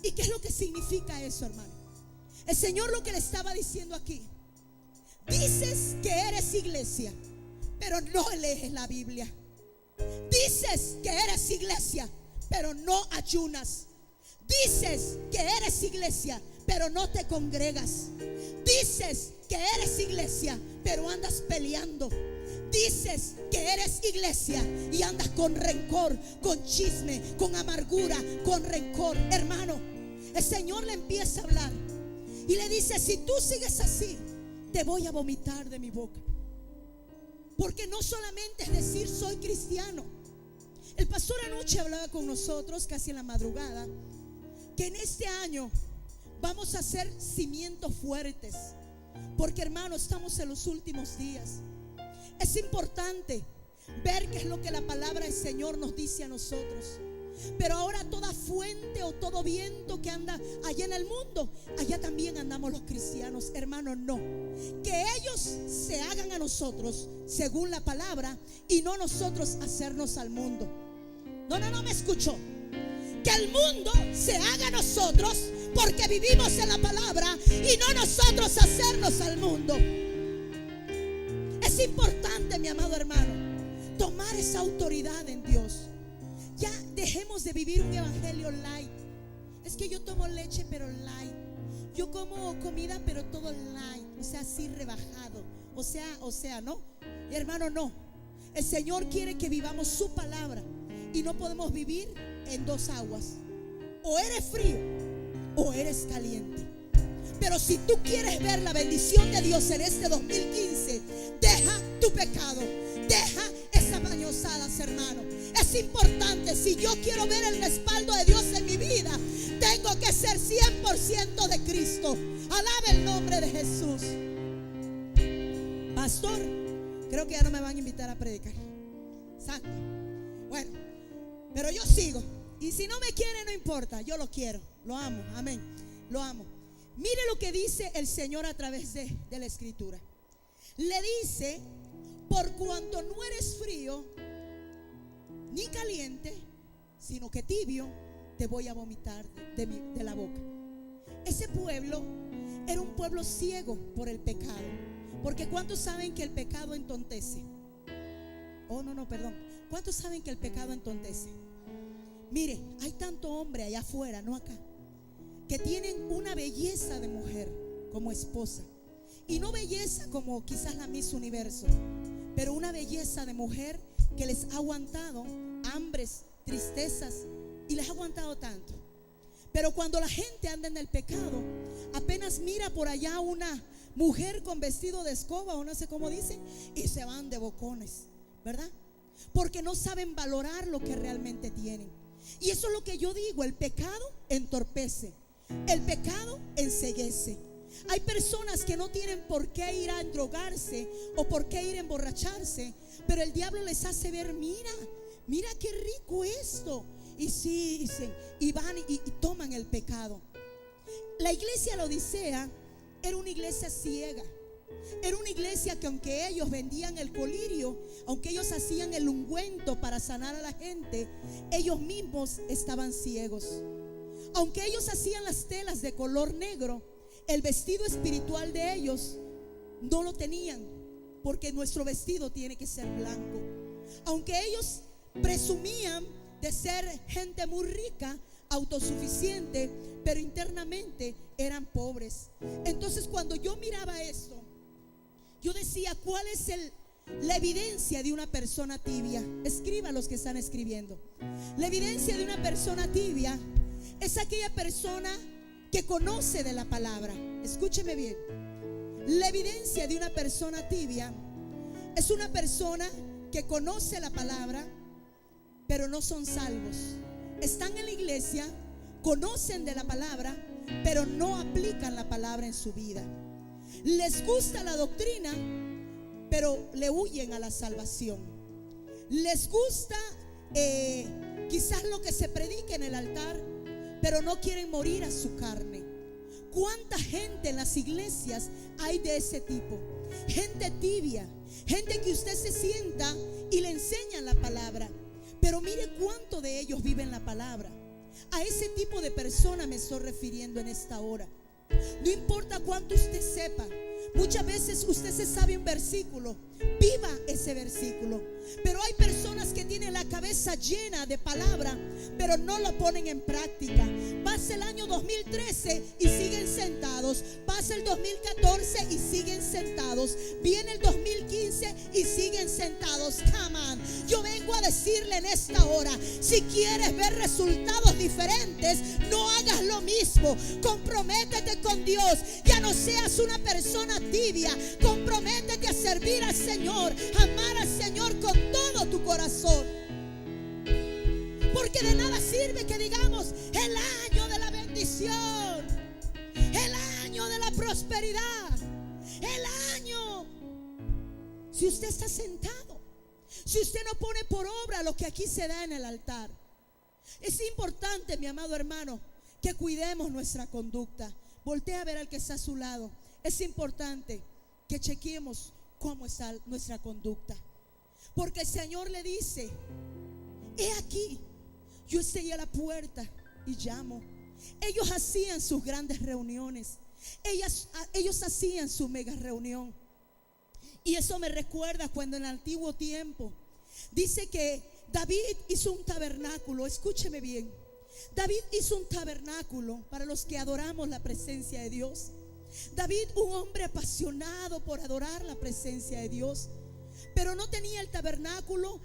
¿Y qué es lo que significa eso, hermano? El Señor lo que le estaba diciendo aquí: dices que eres iglesia, pero no lees la Biblia. Dices que eres iglesia, pero no ayunas. Dices que eres iglesia, pero no te congregas. Dices que eres iglesia, pero andas peleando. Dices que eres iglesia y andas con rencor, con chisme, con amargura, con rencor. Hermano, el Señor le empieza a hablar y le dice: si tú sigues así, te voy a vomitar de mi boca. Porque no solamente es decir soy cristiano. El pastor anoche hablaba con nosotros casi en la madrugada que en este año vamos a hacer cimientos fuertes. Porque, hermano, estamos en los últimos días. Es importante ver qué es lo que la palabra del Señor nos dice a nosotros. Pero ahora toda fuente o todo viento que anda allá en el mundo, allá también andamos los cristianos. Hermano, no. Que ellos se hagan a nosotros según la palabra y no nosotros hacernos al mundo. No me escuchó. Que el mundo se haga a nosotros porque vivimos en la palabra y no nosotros hacernos al mundo. Es importante, mi amado hermano, tomar esa autoridad en Dios. Ya dejemos de vivir un evangelio light. Es que yo tomo leche pero light. Yo como comida pero todo light. O sea, así rebajado. O sea, ¿no? Hermano, no. El Señor quiere que vivamos su palabra. Y no podemos vivir en dos aguas. O eres frío o eres caliente. Pero si tú quieres ver la bendición de Dios en este 2015, deja tu pecado, deja esas mañosadas, hermano. Es importante. Si yo quiero ver el respaldo de Dios en mi vida, tengo que ser 100% de Cristo. Alabe el nombre de Jesús. Pastor, creo que ya no me van a invitar a predicar. Exacto. Bueno, pero yo sigo. Y si no me quiere, no importa. Yo lo quiero, lo amo, amén. Lo amo. Mire lo que dice el Señor a través de la Escritura. Le dice: por cuanto no eres frío ni caliente, sino que tibio, te voy a vomitar de la boca. Ese pueblo era un pueblo ciego por el pecado. Porque ¿cuántos saben que el pecado entontece? ¿Cuántos saben que el pecado entontece? Mire, hay tanto hombre allá afuera, no acá, que tienen una belleza de mujer como esposa. Y no belleza como quizás la Miss Universo, pero una belleza de mujer que les ha aguantado hambres, tristezas, y les ha aguantado tanto. Pero cuando la gente anda en el pecado, apenas mira por allá una mujer con vestido de escoba, o no sé cómo dicen, y se van de bocones, ¿verdad? Porque no saben valorar lo que realmente tienen. Y eso es lo que yo digo: el pecado entorpece, el pecado enceguece. Hay personas que no tienen por qué ir a endrogarse o por qué ir a emborracharse, pero el diablo les hace ver: mira qué rico esto. Y sí, dicen, y van y toman el pecado. La iglesia Laodicea era una iglesia ciega. Era una iglesia que aunque ellos vendían el colirio, aunque ellos hacían el ungüento para sanar a la gente, ellos mismos estaban ciegos. Aunque ellos hacían las telas de color negro, el vestido espiritual de ellos no lo tenían, porque nuestro vestido tiene que ser blanco. Aunque ellos presumían de ser gente muy rica, autosuficiente, pero internamente eran pobres. Entonces, cuando yo miraba esto, yo decía: ¿cuál es la evidencia de una persona tibia? Escriba los que están escribiendo. La evidencia de una persona tibia es aquella persona que conoce de la palabra. Escúcheme bien. La evidencia de una persona tibia es una persona que conoce la palabra, pero no son salvos. Están en la iglesia, conocen de la palabra, pero no aplican la palabra en su vida. Les gusta la doctrina, pero le huyen a la salvación. Les gusta quizás lo que se predica en el altar, pero no quieren morir a su carne. ¿Cuánta gente en las iglesias hay de ese tipo? Gente tibia, gente que usted se sienta y le enseñan la palabra, pero mire cuánto de ellos viven la palabra. A ese tipo de persona me estoy refiriendo en esta hora. No importa cuánto usted sepa, muchas veces usted se sabe un versículo, viva ese ese versículo. Pero hay personas que tienen la cabeza llena de palabra, pero no lo ponen en práctica. Pasa el año 2013 y siguen sentados. Pasa el 2014 y siguen sentados. Viene el 2015 y siguen sentados. Come on. Yo vengo a decirle en esta hora: si quieres ver resultados diferentes, no hagas lo mismo. Comprométete con Dios. Ya no seas una persona tibia. Comprométete a servir al Señor, amar al Señor con todo tu corazón. Porque de nada sirve que digamos el año de la bendición, el año de la prosperidad, el año, si usted está sentado, si usted no pone por obra lo que aquí se da en el altar. Es importante, mi amado hermano, que cuidemos nuestra conducta. Voltea a ver al que está a su lado. Es importante que chequeemos cómo está nuestra conducta, porque el Señor le dice: he aquí, yo estoy a la puerta y llamo. Ellos hacían sus grandes reuniones, ellos hacían su mega reunión. Y eso me recuerda cuando en el antiguo tiempo dice que David hizo un tabernáculo. Escúcheme bien. David hizo un tabernáculo para los que adoramos la presencia de Dios. David, un hombre apasionado por adorar la presencia de Dios, pero no tenía el tabernáculo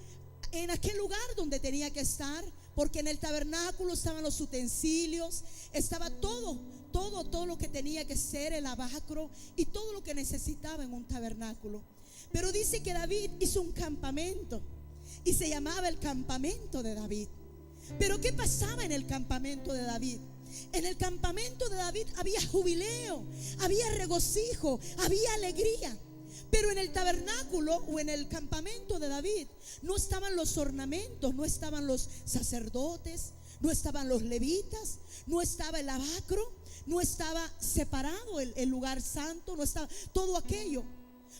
en aquel lugar donde tenía que estar, porque en el tabernáculo estaban los utensilios, estaba todo lo que tenía que ser, el lavacro y todo lo que necesitaba en un tabernáculo. Pero dice que David hizo un campamento y se llamaba el campamento de David. Pero ¿qué pasaba en el campamento de David? En el campamento de David había jubileo, había regocijo, había alegría. Pero en el tabernáculo o en el campamento de David no estaban los ornamentos, no estaban los sacerdotes, no estaban los levitas, no estaba el lavacro, no estaba separado el lugar santo, no estaba todo aquello,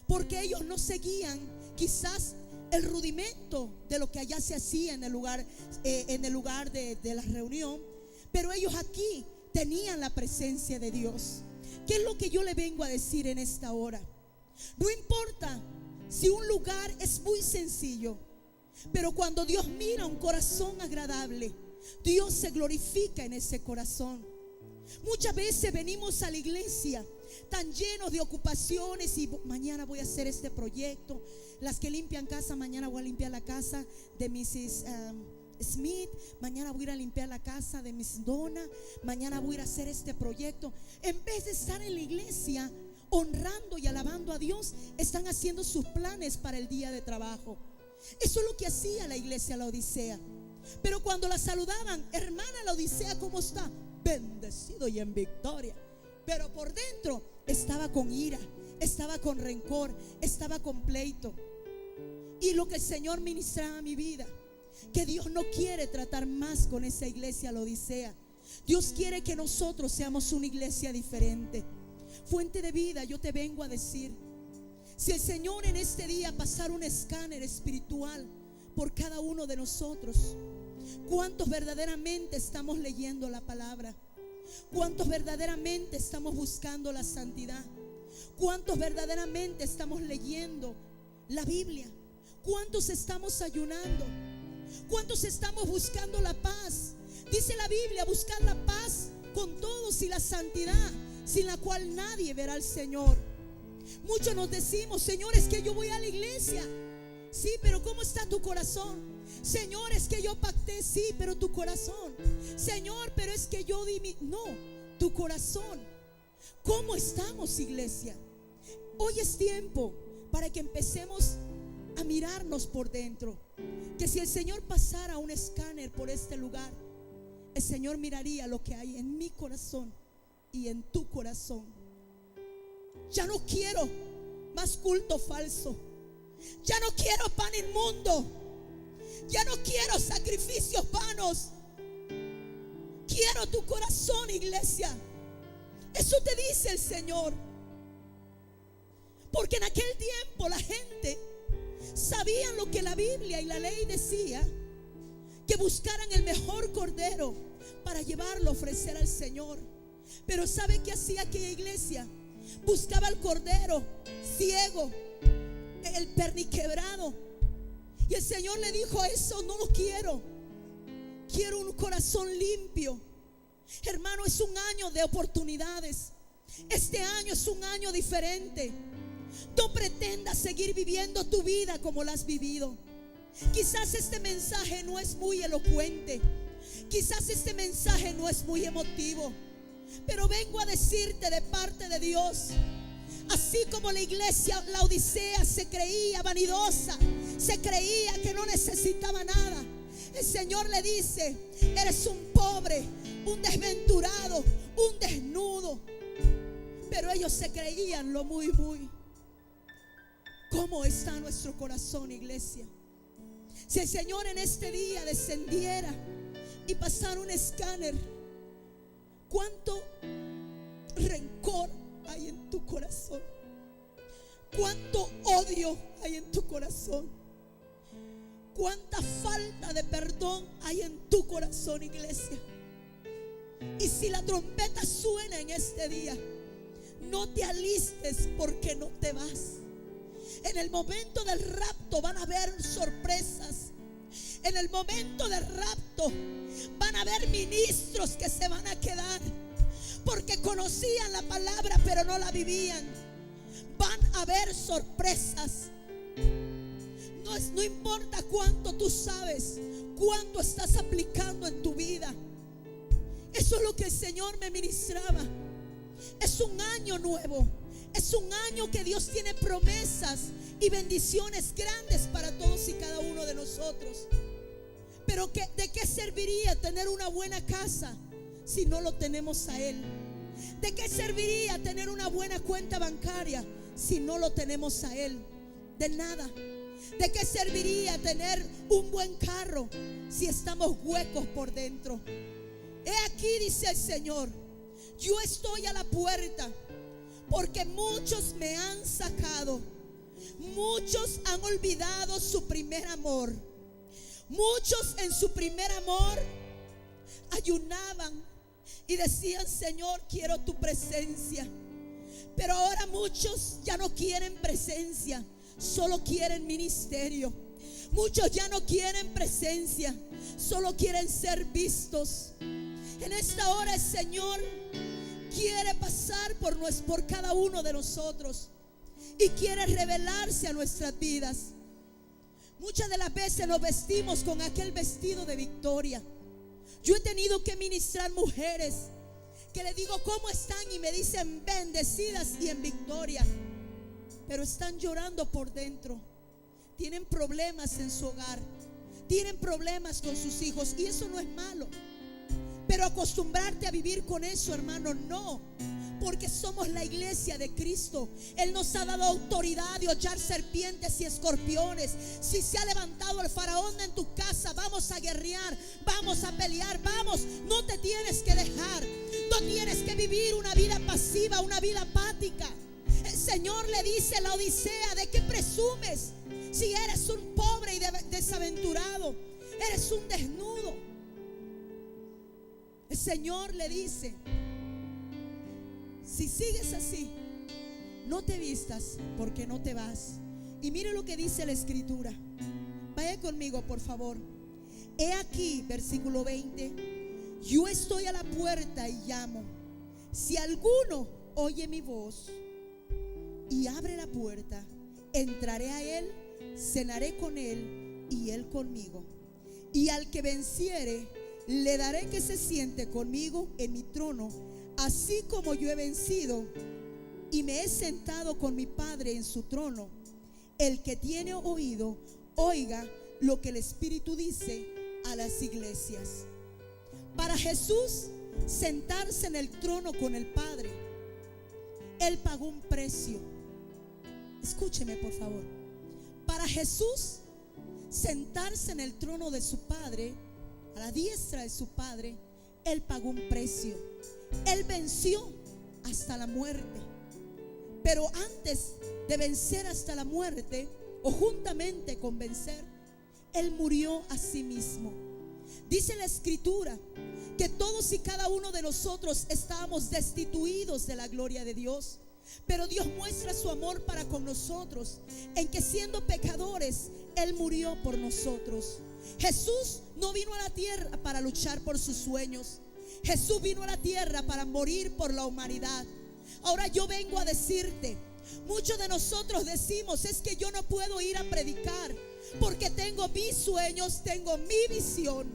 porque ellos no seguían quizás el rudimento de lo que allá se hacía en el lugar de la reunión. Pero ellos aquí tenían la presencia de Dios. ¿Qué es lo que yo le vengo a decir en esta hora? No importa si un lugar es muy sencillo, pero cuando Dios mira un corazón agradable, Dios se glorifica en ese corazón. Muchas veces venimos a la iglesia tan llenos de ocupaciones y mañana voy a hacer este proyecto. Las que limpian casa, mañana voy a limpiar la casa de Mrs. Smith, mañana voy a ir a limpiar la casa de Miss Donna, mañana voy a ir a hacer este proyecto. En vez de estar en la iglesia honrando y alabando a Dios, están haciendo sus planes para el día de trabajo. Eso es lo que hacía la iglesia Laodicea. Pero cuando la saludaban: hermana Laodicea, ¿cómo está? Bendecido y en victoria. Pero por dentro estaba con ira, estaba con rencor, estaba con pleito. Y lo que el Señor ministraba a mi vida, que Dios no quiere tratar más con esa iglesia Laodicea. Dios quiere que nosotros seamos una iglesia diferente. Fuente de Vida, yo te vengo a decir: si el Señor en este día pasara un escáner espiritual por cada uno de nosotros, ¿cuántos verdaderamente estamos leyendo la palabra? ¿Cuántos verdaderamente estamos buscando la santidad? ¿Cuántos verdaderamente estamos leyendo la Biblia? ¿Cuántos estamos ayunando? ¿Cuántos estamos buscando la paz? Dice la Biblia: buscar la paz con todos y la santidad, sin la cual nadie verá al Señor. Muchos nos decimos: Señor, es que yo voy a la iglesia. Sí, pero ¿cómo está tu corazón? Señor, es que yo pacté. Sí, pero tu corazón. Señor, pero es que yo di mi... No, tu corazón. ¿Cómo estamos, iglesia? Hoy es tiempo para que empecemos a mirarnos por dentro. Que si el Señor pasara un escáner por este lugar, el Señor miraría lo que hay en mi corazón y en tu corazón. Ya no quiero más culto falso. Ya no quiero pan inmundo. Ya no quiero sacrificios vanos. Quiero tu corazón, iglesia. Eso te dice el Señor. Porque en aquel tiempo la gente sabían lo que la Biblia y la ley decía: que buscaran el mejor cordero para llevarlo a ofrecer al Señor. Pero ¿sabe qué hacía aquella iglesia? Buscaba el cordero ciego, el perniquebrado. Y el Señor le dijo: eso no lo quiero. Quiero un corazón limpio. Hermano, es un año de oportunidades. Este año es un año diferente. No pretendas seguir viviendo tu vida como la has vivido. Quizás este mensaje no es muy elocuente. Quizás este mensaje no es muy emotivo. Pero vengo a decirte de parte de Dios: así como la iglesia Laodicea se creía vanidosa, se creía que no necesitaba nada, el Señor le dice: eres un pobre, un desventurado, un desnudo. Pero ellos se creían lo muy. ¿Cómo está nuestro corazón, iglesia? Si el Señor en este día descendiera y pasara un escáner, ¿cuánto rencor hay en tu corazón? ¿Cuánto odio hay en tu corazón? ¿Cuánta falta de perdón hay en tu corazón, iglesia? Y si la trompeta suena en este día, no te alistes, porque no te vas. En el momento del rapto van a haber sorpresas. En el momento del rapto van a haber ministros que se van a quedar porque conocían la palabra pero no la vivían. Van a haber sorpresas. No importa cuánto tú sabes, cuánto estás aplicando en tu vida. Eso es lo que el Señor me ministraba. Es un año nuevo. Es un año que Dios tiene promesas y bendiciones grandes para todos y cada uno de nosotros. Pero ¿de qué serviría tener una buena casa si no lo tenemos a Él? ¿De qué serviría tener una buena cuenta bancaria si no lo tenemos a Él? De nada. ¿De qué serviría tener un buen carro si estamos huecos por dentro? He aquí, dice el Señor, yo estoy a la puerta, porque muchos me han sacado. Muchos han olvidado su primer amor. Muchos en su primer amor ayunaban y decían: Señor, quiero tu presencia. Pero ahora muchos ya no quieren presencia, solo quieren ministerio. Muchos ya no quieren presencia, solo quieren ser vistos. En esta hora el Señor quiere pasar por cada uno de nosotros y quiere revelarse a nuestras vidas. Muchas de las veces nos vestimos con aquel vestido de victoria. Yo he tenido que ministrar mujeres que le digo: ¿cómo están? Y me dicen: bendecidas y en victoria. Pero están llorando por dentro. Tienen problemas en su hogar, tienen problemas con sus hijos, y eso no es malo. Pero acostumbrarte a vivir con eso, hermano, no. Porque somos la iglesia de Cristo. Él nos ha dado autoridad de hollar serpientes y escorpiones. Si se ha levantado el faraón en tu casa, vamos a guerrear, vamos a pelear, vamos. No te tienes que dejar. No tienes que vivir una vida pasiva, una vida apática. El Señor le dice a la Odisea: ¿de qué presumes? Si eres un pobre y desaventurado, eres un desnudo. El Señor le dice: si sigues así, no te vistas, porque no te vas. Y mire lo que dice la Escritura. Vaya conmigo, por favor. He aquí, versículo 20: yo estoy a la puerta y llamo. Si alguno oye mi voz y abre la puerta, entraré a él, cenaré con él y él conmigo. Y al que venciere, le daré que se siente conmigo en mi trono, así como yo he vencido y me he sentado con mi Padre en su trono. El que tiene oído, oiga lo que el Espíritu dice a las iglesias. Para Jesús sentarse en el trono con el Padre, Él pagó un precio. Escúcheme, por favor. Para Jesús sentarse en el trono de su Padre, a la diestra de su Padre, Él pagó un precio. Él venció hasta la muerte. Pero antes de vencer hasta la muerte, o juntamente con vencer, Él murió a sí mismo. Dice la Escritura que todos y cada uno de nosotros estábamos destituidos de la gloria de Dios. Pero Dios muestra su amor para con nosotros en que siendo pecadores, Él murió por nosotros. Jesús no vino a la tierra para luchar por sus sueños. Jesús vino a la tierra para morir por la humanidad. Ahora yo vengo a decirte, muchos de nosotros decimos: es que yo no puedo ir a predicar porque tengo mis sueños, tengo mi visión.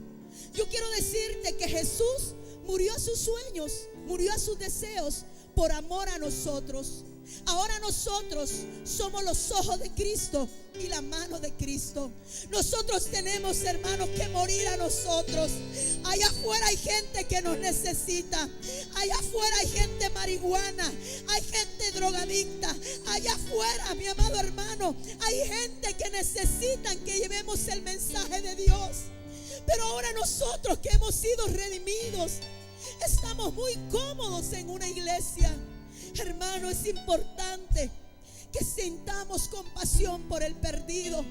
Yo quiero decirte que Jesús murió a sus sueños, murió a sus deseos por amor a nosotros. Ahora nosotros somos los ojos de Cristo y la mano de Cristo. Nosotros tenemos, hermanos, que morir a nosotros. Allá afuera hay gente que nos necesita. Allá afuera hay gente marihuana, hay gente drogadicta. Allá afuera, mi amado hermano, hay gente que necesitan que llevemos el mensaje de Dios. Pero ahora nosotros que hemos sido redimidos, estamos muy cómodos en una iglesia. Hermano, es importante que sintamos compasión por el perdido.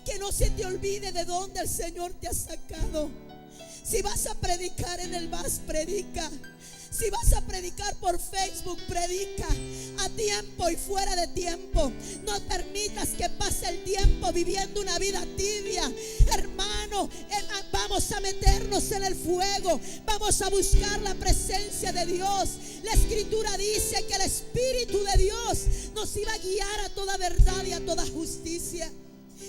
Que no se te olvide de dónde el Señor te ha sacado. Si vas a predicar en el VAS, predica. Si vas a predicar por Facebook, predica a tiempo y fuera de tiempo. No permitas que pase el tiempo viviendo una vida tibia. Hermano, vamos a meternos en el fuego. Vamos a buscar la presencia de Dios. La Escritura dice que el Espíritu de Dios nos iba a guiar a toda verdad y a toda justicia.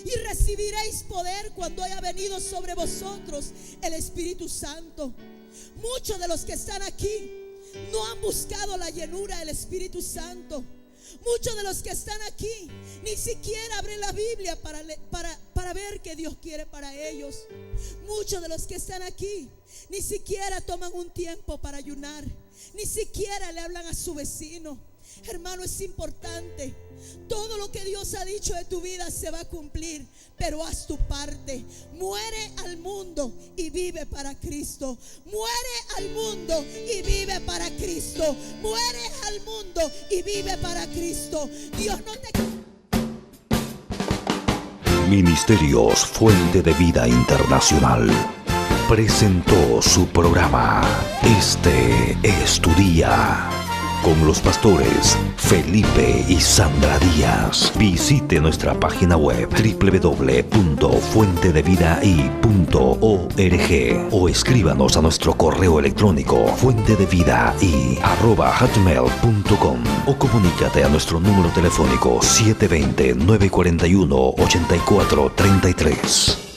Y recibiréis poder cuando haya venido sobre vosotros el Espíritu Santo. Muchos de los que están aquí no han buscado la llenura del Espíritu Santo. Muchos de los que están aquí ni siquiera abren la Biblia para ver qué Dios quiere para ellos. Muchos de los que están aquí ni siquiera toman un tiempo para ayunar. Ni siquiera le hablan a su vecino. Hermano, es importante. Todo lo que Dios ha dicho de tu vida se va a cumplir, pero haz tu parte. Muere al mundo y vive para Cristo. Muere al mundo y vive para Cristo. Muere al mundo y vive para Cristo. Dios no te... Ministerios Fuente de Vida Internacional presentó su programa Este es tu día, con los pastores Felipe y Sandra Díaz. Visite nuestra página web www.fuentedevidai.org o escríbanos a nuestro correo electrónico fuentedevidai@hotmail.com o comunícate a nuestro número telefónico 720-941-8433.